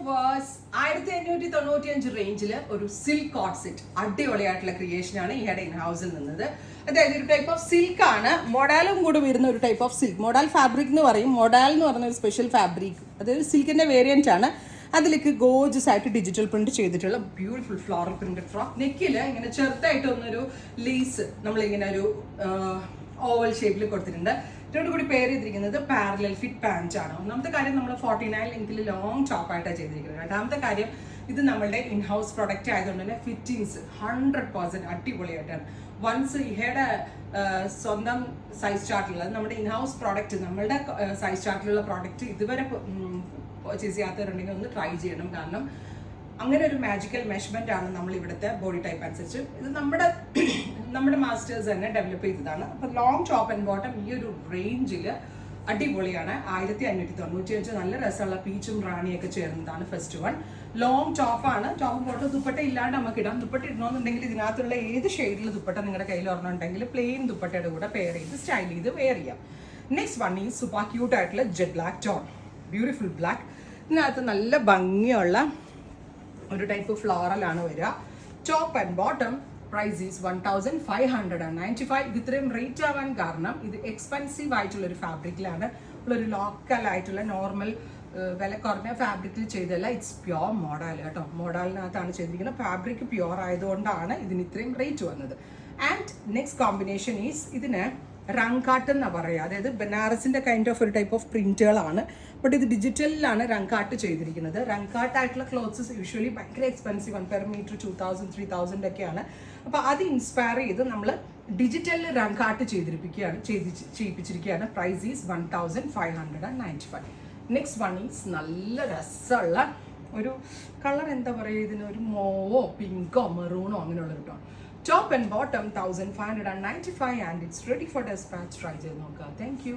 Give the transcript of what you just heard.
Viewers 1595 റേഞ്ചിൽ ഒരു silk coat set അടിപൊളിയായിട്ടുള്ള ക്രിയേഷൻ ആണ് ഈയുടെ ഇൻ ഹൗസിൽ നിന്നത്. അതായത് ഒരു ടൈപ്പ് ഓഫ് സിൽക്ക് ആണ്, മൊഡാലും കൂടെ വരുന്ന ഒരു type of silk. Modal fabric എന്ന് പറയും. മൊഡാൽ എന്ന് പറയുന്ന ഒരു സ്പെഷ്യൽ ഫാബ്രിക്, അതായത് സിൽക്കിന്റെ വേരിയന്റ് ആണ്. അതിലേക്ക് ഗോർജസ് ആയിട്ട് ഡിജിറ്റൽ പ്രിന്റ് ചെയ്തിട്ടുള്ള ബ്യൂട്ടിഫുൾ ഫ്ലോറൽ പ്രിന്റഡ് ഫ്രോക്ക്. നെക്കില് ഇങ്ങനെ ചെറുതായിട്ട് ഒന്നൊരു ലേസ് നമ്മളിങ്ങനെ ഒരു ഓവൽ ഷേപ്പിൽ കൊടുത്തിട്ടുണ്ട്. ഇതിനോട് കൂടി പെയർ ചെയ്തിരിക്കുന്നത് പാരലൽ ഫിറ്റ് പാൻറ് ആണ്. ഒന്നാമത്തെ കാര്യം നമ്മൾ 49 ലെങ്ത്തിൽ ലോങ് ടോപ്പായിട്ടാണ് ചെയ്തിരിക്കുന്നത്. രണ്ടാമത്തെ കാര്യം ഇത് നമ്മളുടെ ഇൻ ഹൗസ് പ്രൊഡക്റ്റ് ആയതുകൊണ്ട് തന്നെ ഫിറ്റിങ്സ് 100% അടിപൊളിയായിട്ടാണ്. വൺസ് ഇഹയുടെ സ്വന്തം സൈസ് ചാർട്ടിലുള്ളത് നമ്മുടെ ഇൻ ഹൗസ് പ്രോഡക്റ്റ്, നമ്മളുടെ സൈസ് ചാർട്ടിലുള്ള പ്രോഡക്റ്റ് ഇതുവരെ പർച്ചേസ് ചെയ്യാത്തവരുണ്ടെങ്കിൽ ഒന്ന് ട്രൈ ചെയ്യണം. കാരണം അങ്ങനെ ഒരു മാജിക്കൽ മെഷർമെന്റ് ആണ് നമ്മൾ ഇവിടുത്തെ ബോഡി ടൈപ്പ് അനുസരിച്ച്. ഇത് നമ്മുടെ മാസ്റ്റേഴ്സ് തന്നെ ഡെവലപ്പ് ചെയ്തതാണ്. അപ്പോൾ ലോങ് ടോപ്പ് ആൻഡ് ബോട്ടം ഈ ഒരു റേഞ്ചിൽ അടിപൊളിയാണ്. 1595 നല്ല രസമുള്ള പീച്ചും റാണിയൊക്കെ ചേർന്നതാണ് ഫസ്റ്റ് വൺ. ലോങ് ടോപ്പാണ്. ടോപ്പ് ബോട്ടം ദുപ്പട്ട ഇല്ലാണ്ട് നമുക്ക് ഇടാം. ദുപ്പട്ട ഇടണമെന്നുണ്ടെങ്കിൽ ഇതിനകത്തുള്ള ഏത് ഷെയ്ഡിൽ ദുപ്പട്ട നിങ്ങളുടെ കയ്യിൽ ഒരെണ്ണമുണ്ടെങ്കിൽ പ്ലെയിൻ ദുപ്പട്ടയുടെ കൂടെ പെയർ ചെയ്ത് സ്റ്റൈൽ ചെയ്ത് വെയർ ചെയ്യാം. നെക്സ്റ്റ് വൺ ഈ സൂപ്പർ ക്യൂട്ട് ആയിട്ടുള്ള jet black tone, beautiful black. ഇതിനകത്ത് നല്ല ഭംഗിയുള്ള ഒരു ടൈപ്പ് ഫ്ലോറലാണ് വരിക. Top and bottom price is 1595. ഇത് ഇത്രയും റേറ്റ് ആവാൻ കാരണം ഇത് എക്സ്പെൻസീവ് ആയിട്ടുള്ള ഒരു ഫാബ്രിക്കിലാണ്, ഒരു ലോക്കൽ ആയിട്ടുള്ള നോർമൽ വില കുറഞ്ഞ ഫാബ്രിക്കിൽ ചെയ്തല്ല. ഇറ്റ്സ് പ്യോർ മോഡൽ കേട്ടോ. മോഡലിനകത്താണ് ചെയ്തിരിക്കുന്നത്. ഫാബ്രിക് പ്യോർ ആയതുകൊണ്ടാണ് ഇതിന് ഇത്രയും റേറ്റ് വന്നത്. ആൻഡ് നെക്സ്റ്റ് കോമ്പിനേഷൻ ഈസ് ഇതിന് റങ്കാട്ട് എന്നാണ് പറയുക. അതായത് ബനാറസിന്റെ കൈൻഡ് ഓഫ് ഒരു ടൈപ്പ് ഓഫ് പ്രിന്റുകളാണ്. ബട്ട് ഇത് ഡിജിറ്റലിലാണ് റങ്കാട്ട് ചെയ്തിരിക്കുന്നത്. റങ്കാട്ട് ആയിട്ടുള്ള ക്ലോത്ത്സ് യൂഷ്വലി ഭയങ്കര എക്സ്പെൻസീവ് ആണ്. പെർ മീറ്റർ 2000 3000 ഒക്കെയാണ്. അപ്പോൾ അത് ഇൻസ്പയർ ചെയ്ത് നമ്മൾ ഡിജിറ്റലിൽ റങ്കാട്ട് ചെയ്യിപ്പിച്ചിരിക്കുകയാണ്. Price is 1595. Next one is നല്ല രസമുള്ള ഒരു കളർ, എന്താ പറയുക, ഇതിന് ഒരു മോവോ പിങ്കോ മെറൂണോ അങ്ങനെയുള്ള കേട്ടോ. Top and bottom 1595 and it's ready for dispatch. Try ചെയ്ത് നോക്കുക. Thank you.